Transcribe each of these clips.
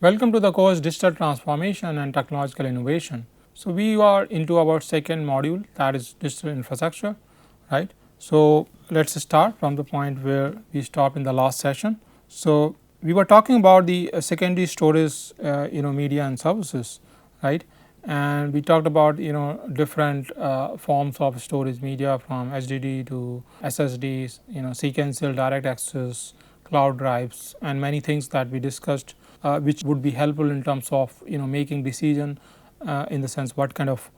Welcome to the course Digital Transformation and Technological Innovation. So, we are into our second module, that is digital infrastructure, right. So, let us start from the point where we stopped in the last session. So, we were talking about the secondary storage media and services, right, and we talked about different forms of storage media from HDD to SSDs, sequential direct access, cloud drives, and many things that we discussed, which would be helpful in terms of making decision in the sense what kind of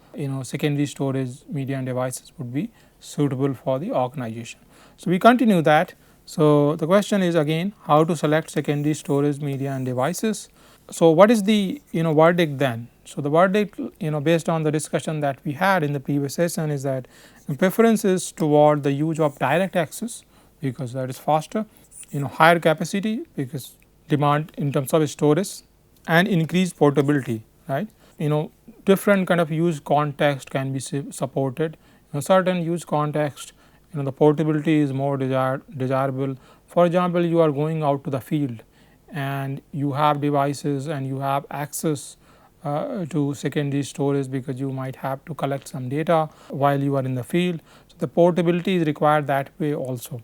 secondary storage media and devices would be suitable for the organization. So, we continue that. So, the question is again how to select secondary storage media and devices. So, what is the verdict then? So, the verdict based on the discussion that we had in the previous session is that the preference is toward the use of direct access because that is faster, higher capacity because demand in terms of storage, and increased portability, right. Different kind of use context can be supported. Certain use context, the portability is more desirable. For example, you are going out to the field and you have devices and you have access to secondary storage because you might have to collect some data while you are in the field. So, the portability is required that way also,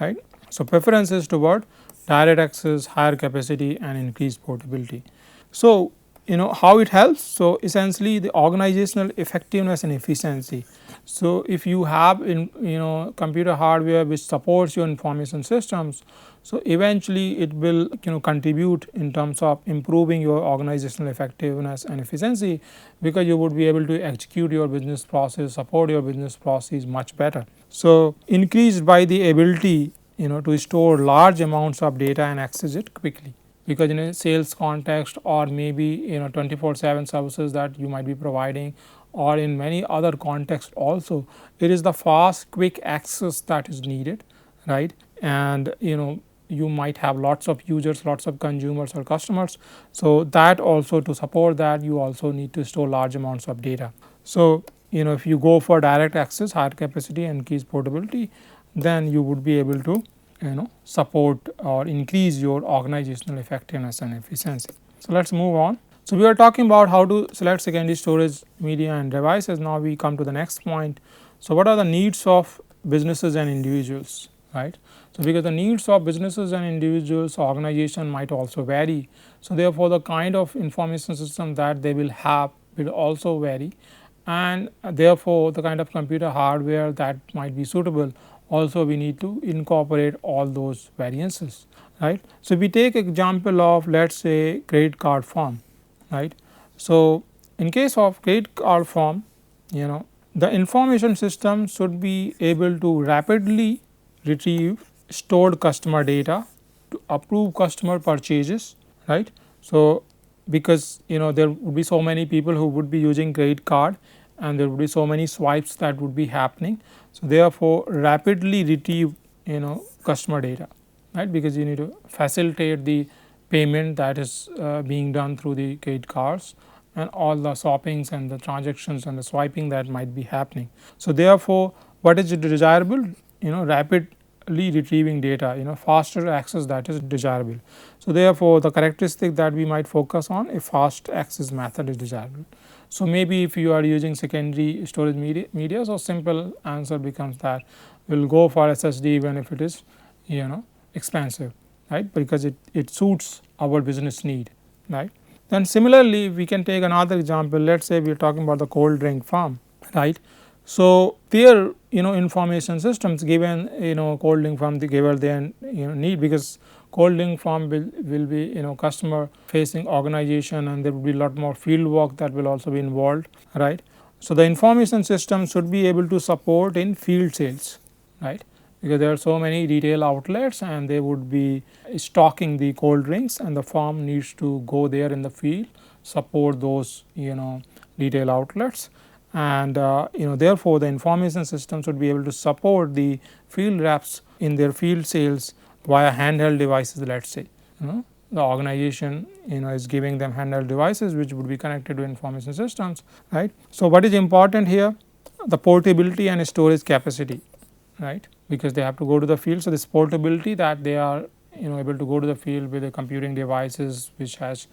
right. So, preference is toward direct access, higher capacity, and increased portability. So, how it helps. So, essentially the organizational effectiveness and efficiency. So, if you have computer hardware which supports your information systems, so eventually it will contribute in terms of improving your organizational effectiveness and efficiency, because you would be able to execute your business process, support your business process much better. So, increased by the ability to store large amounts of data and access it quickly, because in a sales context or maybe 24/7 services that you might be providing, or in many other contexts also, it is the fast quick access that is needed, right. And you might have lots of users, lots of consumers or customers. So, that also to support that you also need to store large amounts of data. So, if you go for direct access, higher capacity and increased portability, then you would be able to support or increase your organizational effectiveness and efficiency. So, let us move on. So, we are talking about how to select secondary storage media and devices. Now, we come to the next point. So, what are the needs of businesses and individuals, right. So, because the needs of businesses and individuals, organization might also vary. So, therefore, the kind of information system that they will have will also vary, and therefore, the kind of computer hardware that might be suitable also we need to incorporate all those variances, right. So, we take example of let us say credit card form, right. So, in case of credit card form, the information system should be able to rapidly retrieve stored customer data to approve customer purchases, right. So, because there would be so many people who would be using credit card and there would be so many swipes that would be happening. So, therefore, rapidly retrieve customer data, right, because you need to facilitate the payment that is being done through the credit cards and all the shoppings and the transactions and the swiping that might be happening. So, therefore, what is desirable? Rapidly retrieving data, faster access that is desirable. So, therefore, the characteristic that we might focus on, a fast access method is desirable. So, maybe if you are using secondary storage media, so simple answer becomes that we will go for SSD even if it is expensive, right, because it suits our business need, right. Then similarly, we can take another example. Let us say we are talking about the cold drink farm, right. So, their information systems given cold drink farm, they given their need, because cold drink farm will be customer facing organization and there will be a lot more field work that will also be involved, right. So, the information system should be able to support in field sales, right, because there are so many retail outlets and they would be stocking the cold drinks and the farm needs to go there in the field, support those retail outlets, and therefore, the information system should be able to support the field reps in their field sales via handheld devices. Let us say the organization is giving them handheld devices which would be connected to information systems, right. So, what is important here? The portability and storage capacity, right, because they have to go to the field. So, this portability that they are able to go to the field with the computing devices which has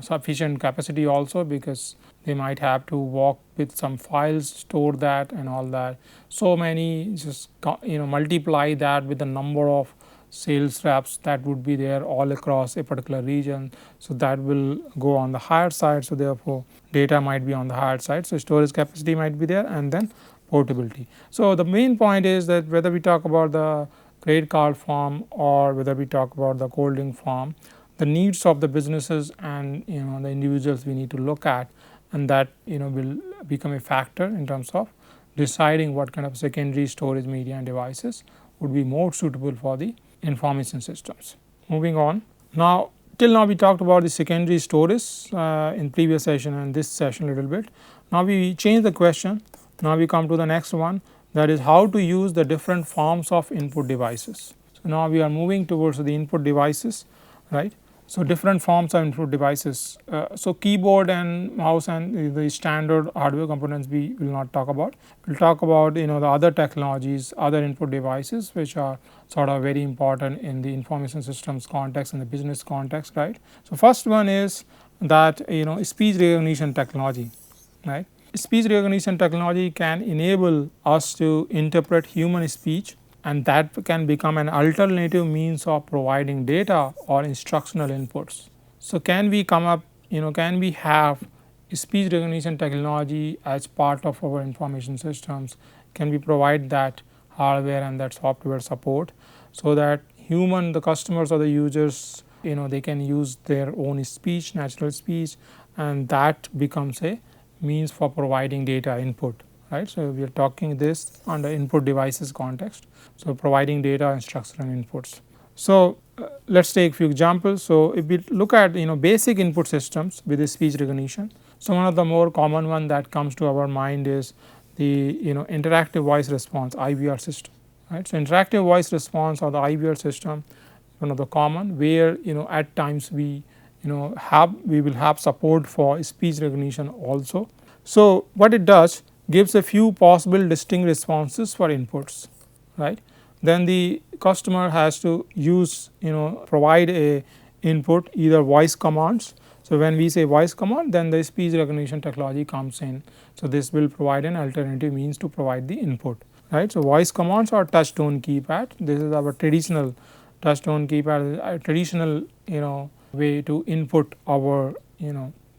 sufficient capacity also, because they might have to walk with some files, store that and all that. So many, just multiply that with the number of sales reps that would be there all across a particular region. So that will go on the higher side. So therefore data might be on the higher side. So storage capacity might be there, and then portability. So the main point is that whether we talk about the credit card form or whether we talk about the cold drink form, the needs of the businesses and the individuals we need to look at, and that will become a factor in terms of deciding what kind of secondary storage media and devices would be more suitable for the information systems. Moving on, now till now we talked about the secondary storage in previous session and this session a little bit. Now we change the question. Now we come to the next one, that is how to use the different forms of input devices. So now we are moving towards the input devices, right. So different forms of input devices. So keyboard and mouse and the standard hardware components we will not talk about. We will talk about the other technologies, other input devices which are sort of very important in the information systems context and the business context, right. So first one is that speech recognition technology, right. Speech recognition technology can enable us to interpret human speech, and that can become an alternative means of providing data or instructional inputs. So can we come up, can we have speech recognition technology as part of our information systems? Can we provide that hardware and that software support, so that the customers or the users, they can use their own speech, natural speech, and that becomes a means for providing data input, right. So we are talking this under input devices context. So providing data, instructional inputs. So let us take few examples. So if we look at basic input systems with the speech recognition, so one of the more common one that comes to our mind is the interactive voice response, IVR system, right. So interactive voice response or the IVR system, one of the common, where at times we will have support for speech recognition also. So what it does, gives a few possible distinct responses for inputs, right. Then the customer has to use provide a input, either voice commands. So when we say voice command, then the speech recognition technology comes in. So this will provide an alternative means to provide the input, right. So voice commands or touch tone keypad, this is our traditional touch tone keypad, a traditional way to input our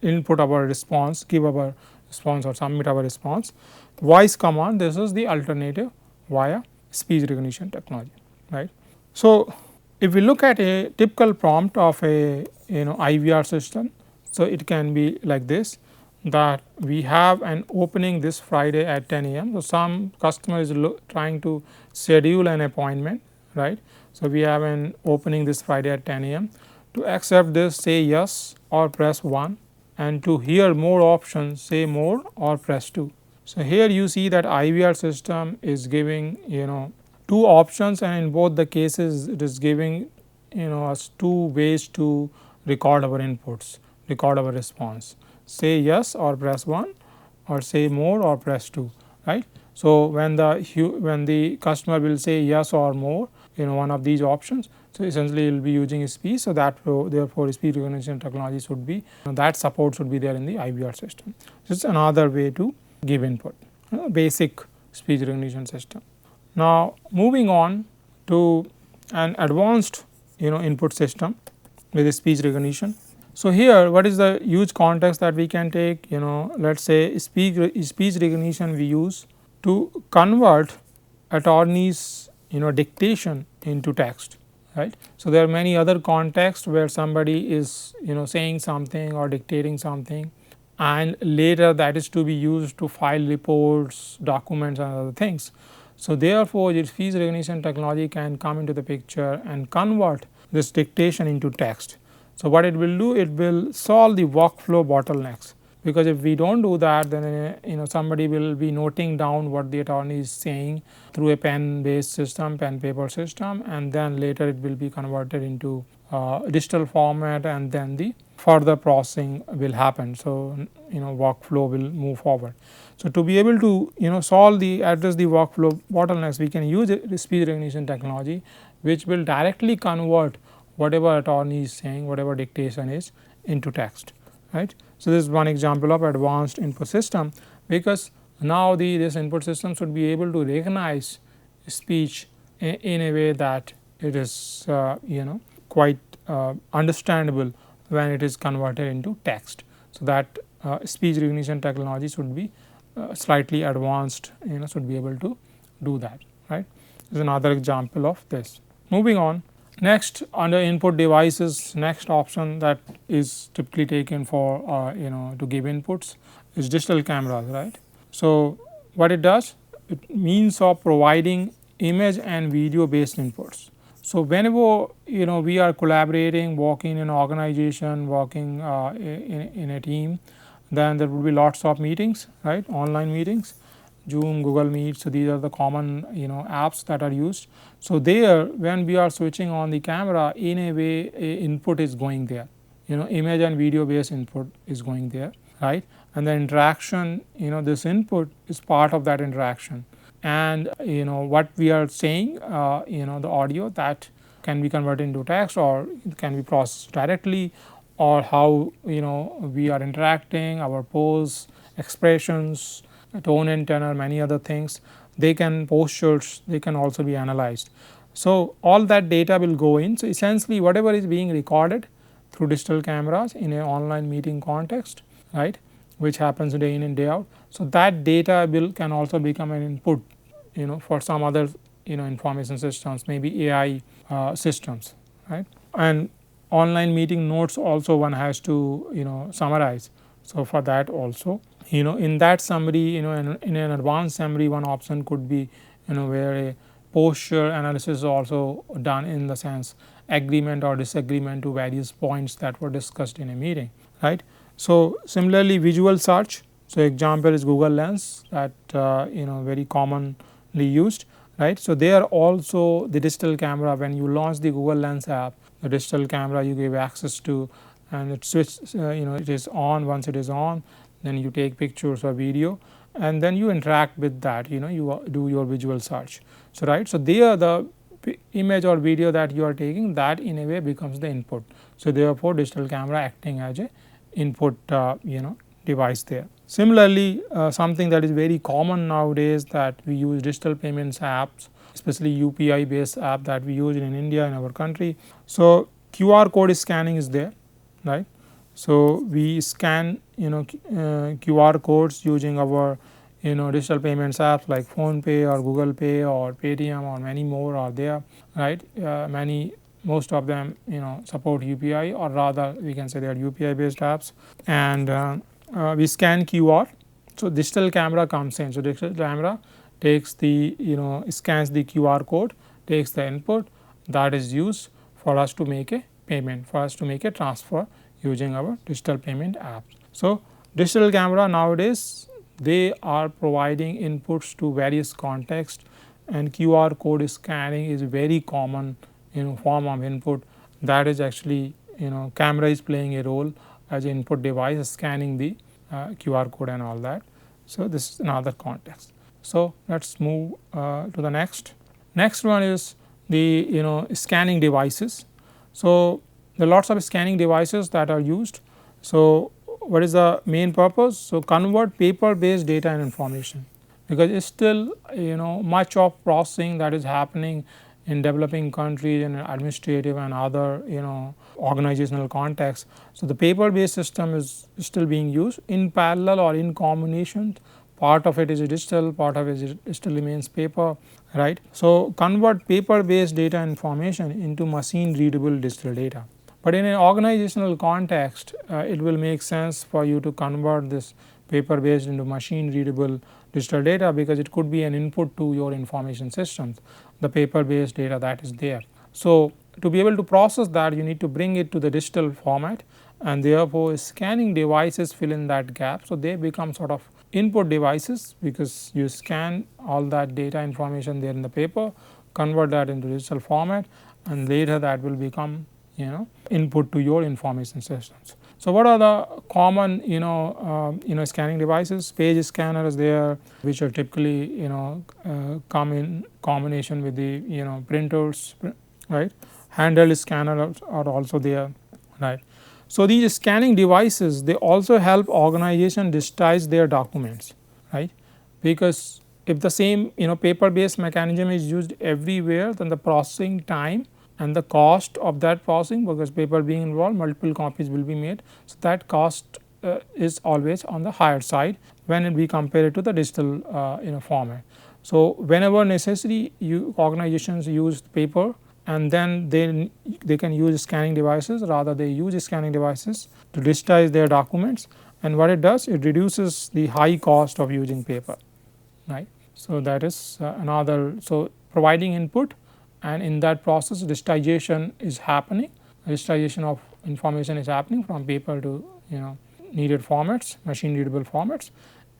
response, give our response or submit our response. Voice command, this is the alternative via speech recognition technology, right. So if we look at a typical prompt of a IVR system, so it can be like this, that we have an opening this Friday at 10 a.m. So some customer is trying to schedule an appointment, right. So we have an opening this Friday at 10 a.m. To accept this, say yes or press 1, and to hear more options, say more or press 2. So here you see that IVR system is giving two options, and in both the cases it is giving us two ways to record our inputs, record our response. Say yes or press 1, or say more or press 2, right. So when the customer will say yes or more, one of these options, so essentially you will be using speech. So that therefore speech recognition technology should be that support should be there in the IVR system. This is another way to give input, basic speech recognition system. Now moving on to an advanced input system with speech recognition. So here what is the huge context that we can take, let us say speech recognition we use to convert attorney's dictation into text, right. So there are many other contexts where somebody is saying something or dictating something, and later that is to be used to file reports, documents and other things. So therefore the speech recognition technology can come into the picture and convert this dictation into text. So what it will do, it will solve the workflow bottlenecks, because if we do not do that, then somebody will be noting down what the attorney is saying through a pen based system, pen paper system, and then later it will be converted into digital format, and then the further processing will happen. So workflow will move forward. So to be able to address the workflow bottlenecks, we can use speech recognition technology, which will directly convert whatever attorney is saying, whatever dictation is into text, right. So, this is one example of advanced input system, because now this input system should be able to recognize speech in a way that it is quite understandable when it is converted into text. So, that speech recognition technology should be slightly advanced, should be able to do that, right. This is another example of this. Moving on, next under input devices, next option that is typically taken for to give inputs is digital cameras, right. So, what it does, it means of providing image and video based inputs. So, whenever we are collaborating, working in an organization, working in a team, then there will be lots of meetings, right, online meetings, Zoom, Google Meet. So, these are the common apps that are used. So, there when we are switching on the camera, in a way input is going there, image and video based input is going there, right, and the interaction, this input is part of that interaction, and what we are saying, the audio that can be converted into text or it can be processed directly, or how we are interacting, our pose, expressions, tone and tenor, many other things, they can postures, they can also be analyzed. So, all that data will go in. So, essentially whatever is being recorded through digital cameras in an online meeting context, right, which happens day in and day out. So, that data can also become an input for some other information systems, maybe AI systems, right. And online meeting notes also one has to summarize. So, for that also in that summary, in an advanced summary, one option could be where a posture analysis is also done, in the sense agreement or disagreement to various points that were discussed in a meeting, right. So, similarly visual search. So, example is Google Lens, that very commonly used, right. So, there also the digital camera, when you launch the Google Lens app, the digital camera you give access to, and it switches it is on. Once it is on, then you take pictures or video, and then you interact with that, you do your visual search. So, right. So, there the image or video that you are taking, that in a way becomes the input. So, therefore, digital camera acting as a input device there. Similarly, something that is very common nowadays, that we use digital payments apps, especially UPI based app that we use in India, in our country. So, QR code scanning is there, right. So, we scan QR codes using our digital payments apps like Phone Pay or Google Pay or Paytm, or many more are there, right. Most of them support UPI, or rather we can say they are UPI based apps, and we scan QR. So, digital camera comes in. So, digital camera takes the scans the QR code, takes the input that is used for us to make a payment, for us to make a transfer using our digital payment app. So, digital camera nowadays, they are providing inputs to various contexts, and QR code scanning is very common form of input, that is actually camera is playing a role as an input device, scanning the QR code and all that. So, this is another context. So, let us move to the next. Next one is the scanning devices. So, there are lots of scanning devices that are used. So, what is the main purpose? So, convert paper based data and information, because it is still much of processing that is happening in developing countries in administrative and other organizational contexts. So, the paper based system is still being used in parallel or in combination. Part of it is digital, part of it still remains paper, right. So, convert paper based data and information into machine readable digital data. But in an organizational context, it will make sense for you to convert this paper based into machine readable digital data, because it could be an input to your information systems, the paper based data that is there. So, to be able to process that, you need to bring it to the digital format, and therefore, scanning devices fill in that gap. So, they become sort of input devices, because you scan all that data information there in the paper, convert that into digital format, and later that will become input to your information systems. So, what are the common scanning devices? Page scanner is there, which are typically come in combination with the printers, right. handheld scanners are also there, right. So, these scanning devices, they also help organization digitize their documents, right, because if the same paper based mechanism is used everywhere, then the processing time and the cost of that processing, because paper being involved, multiple copies will be made. So, that cost is always on the higher side when we compare it to the digital format. So, whenever necessary, organizations use paper, and then they can use scanning devices, rather they use scanning devices to digitize their documents, and what it does, it reduces the high cost of using paper, right. So, that is another, so providing input, and in that process digitization is happening, digitization of information is happening from paper to needed formats, machine readable formats,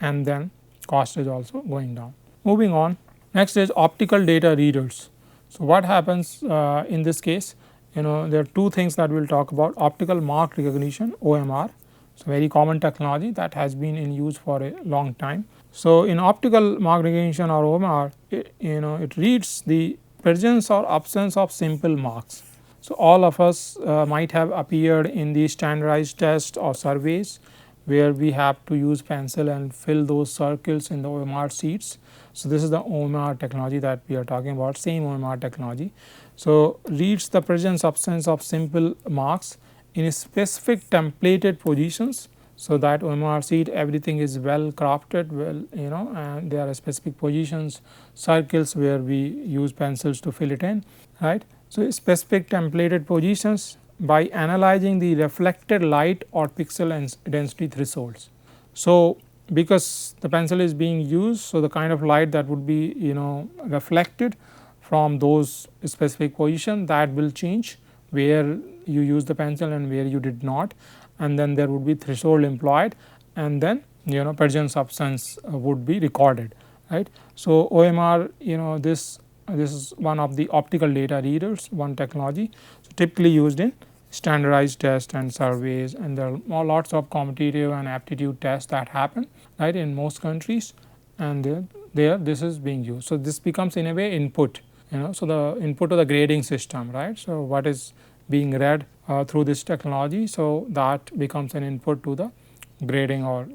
and then cost is also going down. Moving on, next is optical data readers. So, what happens in this case, there are two things that we will talk about: optical mark recognition, OMR. So, very common technology that has been in use for a long time. So, in optical mark recognition or OMR, it reads the presence or absence of simple marks. So, all of us might have appeared in the standardized tests or surveys where we have to use pencil and fill those circles in the OMR sheets. So, this is the OMR technology that we are talking about, same OMR technology. So, reads the presence absence of simple marks in specific templated positions. So, that OMR sheet, everything is well crafted, well and there are specific positions, circles where we use pencils to fill it in, right. So, specific templated positions by analyzing the reflected light or pixel density thresholds. So, because the pencil is being used, so the kind of light that would be reflected from those specific position, that will change where you use the pencil and where you did not, and then there would be threshold employed, and then presence absence would be recorded, right. So, OMR this is one of the optical data readers, one technology, so typically used in standardized tests and surveys, and there are lots of competitive and aptitude tests that happen, right, in most countries, and there this is being used. So, this becomes in a way input, so the input to the grading system, right. So, what is being read through this technology, so that becomes an input to the grading or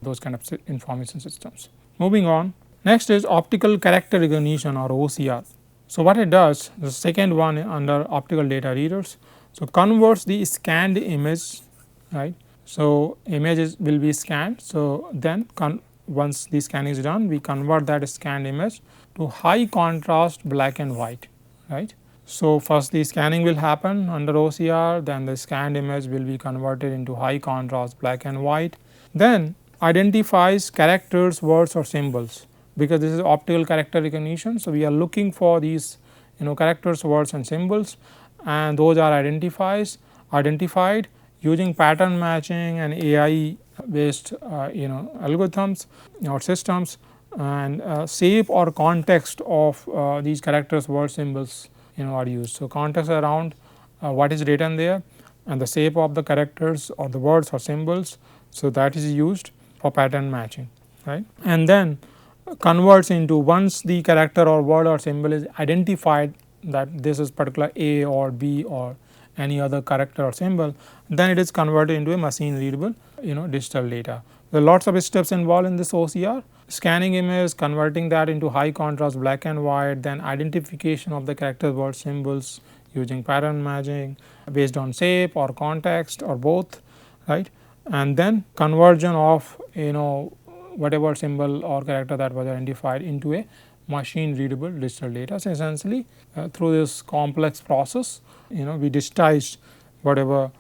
those kind of information systems. Moving on, next is optical character recognition or OCR. So, what it does, the second one under optical data readers, so converts the scanned image, right. So, images will be scanned. So, then once the scanning is done, we convert that scanned image to high contrast black and white, right. So, first the scanning will happen under OCR, then the scanned image will be converted into high contrast black and white, then identifies characters, words or symbols, because this is optical character recognition. So, we are looking for these characters, words and symbols, and those are identified using pattern matching and AI based algorithms or systems, and shape or context of these characters, words, symbols are used. So, context around what is written there, and the shape of the characters or the words or symbols. So, that is used for pattern matching, right, and then converts into, once the character or word or symbol is identified that this is particular A or B or any other character or symbol, then it is converted into a machine readable digital data. There are lots of steps involved in this OCR: scanning image, converting that into high contrast black and white, then identification of the character, word, symbols using pattern matching based on shape or context or both, right, and then conversion of whatever symbol or character that was identified into a machine readable digital data. So, essentially through this complex process we digitized whatever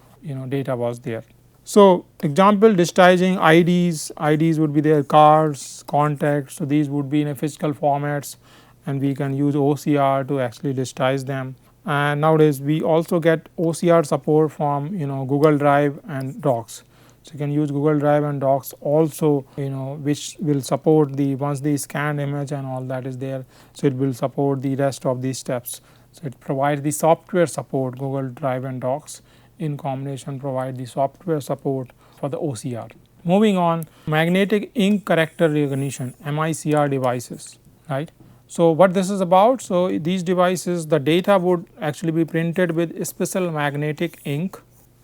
data was there. So, example, digitizing IDs would be their cars, contacts. So, these would be in a physical formats, and we can use OCR to actually digitize them. And nowadays we also get OCR support from Google Drive and Docs. So, you can use Google Drive and Docs also, which will support the, once the scanned image and all that is there. So, it will support the rest of these steps. So, it provides the software support. Google Drive and Docs in combination provide the software support for the OCR. Moving on, magnetic ink character recognition, MICR devices, right. So, what this is about? So, these devices, the data would actually be printed with a special magnetic ink,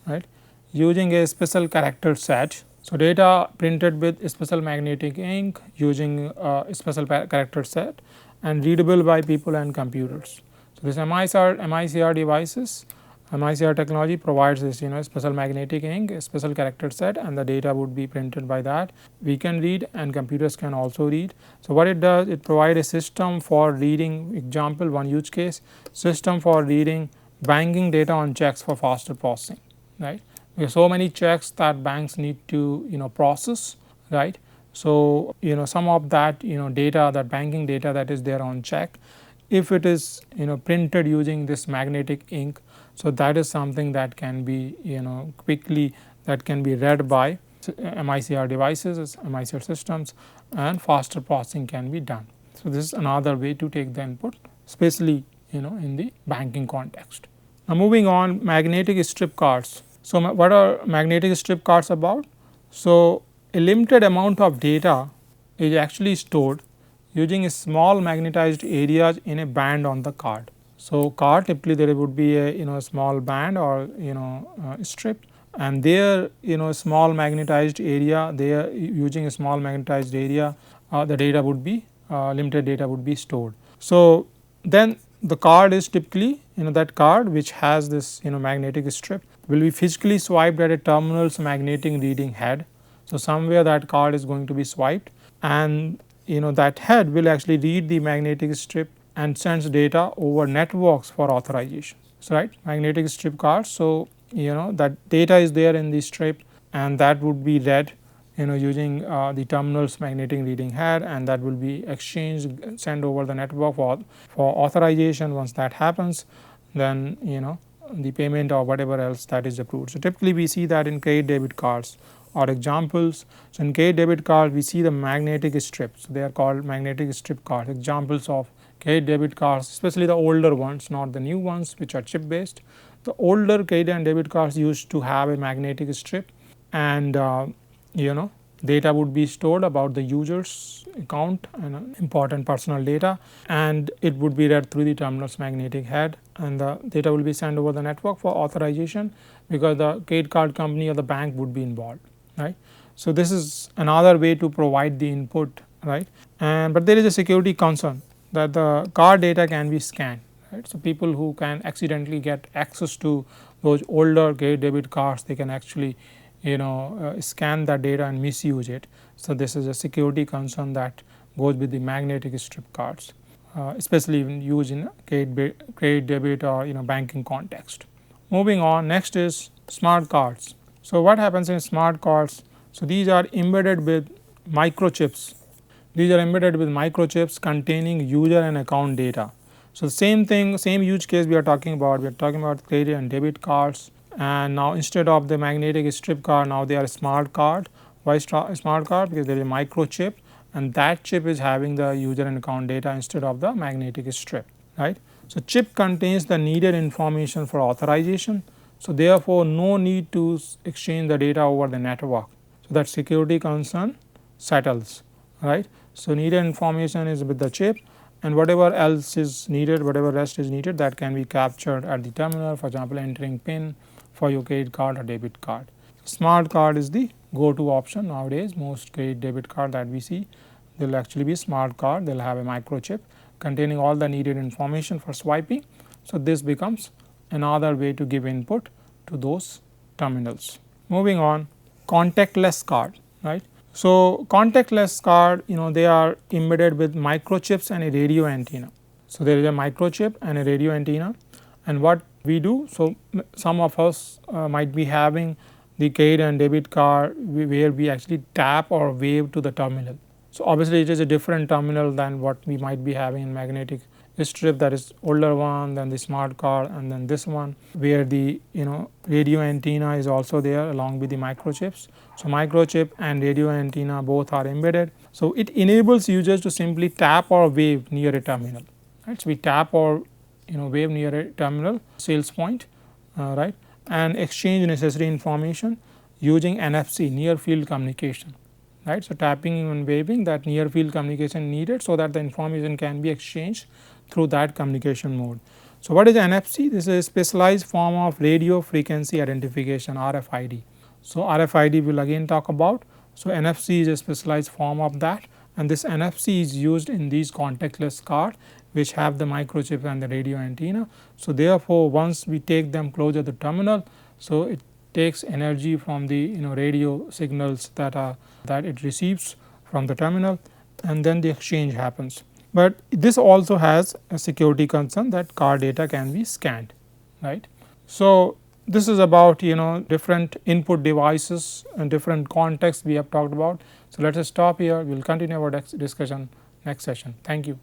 right, using a special character set. So, data printed with a special magnetic ink using a special character set and readable by people and computers. So, this MICR devices, MICR technology provides this special magnetic ink, a special character set, and the data would be printed by that. We can read and computers can also read. So, what it does, it provides a system for reading, example one use case, system for reading banking data on checks for faster processing, right. There are so many checks that banks need to process, right. So, some of that data, that banking data that is there on check, if it is printed using this magnetic ink, so that is something that can be quickly, that can be read by MICR devices, MICR systems, and faster processing can be done. So, this is another way to take the input, especially in the banking context. Now, moving on, magnetic strip cards. So, what are magnetic strip cards about? So, a limited amount of data is actually stored using a small magnetized areas in a band on the card. So, card, typically there would be a small band or strip, and there small magnetized area, there using a small magnetized area, the data would be limited data would be stored. So, then the card is typically that card which has this magnetic strip will be physically swiped at a terminal's magnetic reading head. So, somewhere that card is going to be swiped, and that head will actually read the magnetic strip and sends data over networks for authorization. So, right, magnetic strip cards. So, that data is there in the strip, and that would be read using the terminal's magnetic reading head, and that will be exchanged, sent over the network for authorization. Once that happens, then the payment or whatever else that is approved. So, typically we see that in credit debit cards or examples. So, in credit debit card we see the magnetic strip. So, they are called magnetic strip cards. Examples of credit debit cards, especially the older ones, not the new ones which are chip based. The older credit and debit cards used to have a magnetic strip, and data would be stored about the user's account and important personal data, and it would be read through the terminal's magnetic head, and the data will be sent over the network for authorization, because the credit card company or the bank would be involved, right. So, this is another way to provide the input, right, and but there is a security concern that the card data can be scanned, right. So, people who can accidentally get access to those older credit debit cards, they can actually scan that data and misuse it. So, this is a security concern that goes with the magnetic strip cards, especially when used in credit debit or banking context. Moving on, next is smart cards. So, what happens in smart cards? So, these are embedded with microchips. These are embedded with microchips containing user and account data. So, same thing, same use case we are talking about. We are talking about credit and debit cards, and now instead of the magnetic strip card, now they are a smart card. Why smart card? Because there is a microchip, and that chip is having the user and account data instead of the magnetic strip, right. So, chip contains the needed information for authorization. So, therefore, no need to exchange the data over the network. So, that security concern settles, right. So, needed information is with the chip, and whatever else is needed, whatever rest is needed, that can be captured at the terminal, for example, entering PIN for your credit card or debit card. Smart card is the go-to option nowadays. Most credit debit card that we see, they will actually be smart card. They will have a microchip containing all the needed information for swiping. So, this becomes another way to give input to those terminals. Moving on, contactless card, right. So, contactless card, they are embedded with microchips and a radio antenna. So, there is a microchip and a radio antenna, and what we do, so some of us might be having the credit and debit card where we actually tap or wave to the terminal. So, obviously it is a different terminal than what we might be having in magnetic strip, that is older one, then the smart card, and then this one where the radio antenna is also there along with the microchips. So, microchip and radio antenna both are embedded. So, it enables users to simply tap or wave near a terminal, right. So, we tap or wave near a terminal sales point, right, and exchange necessary information using NFC, near field communication, right. So, tapping and waving, that near field communication needed, so that the information can be exchanged through that communication mode. So, what is NFC? This is a specialized form of radio frequency identification, RFID. So, RFID will again talk about. So, NFC is a specialized form of that, and this NFC is used in these contactless cards which have the microchip and the radio antenna. So, therefore, once we take them closer to the terminal, so it takes energy from the radio signals that it receives from the terminal, and then the exchange happens. But this also has a security concern that card data can be scanned, right. So, this is about different input devices and different contexts we have talked about. So, let us stop here. We will continue our discussion next session. Thank you.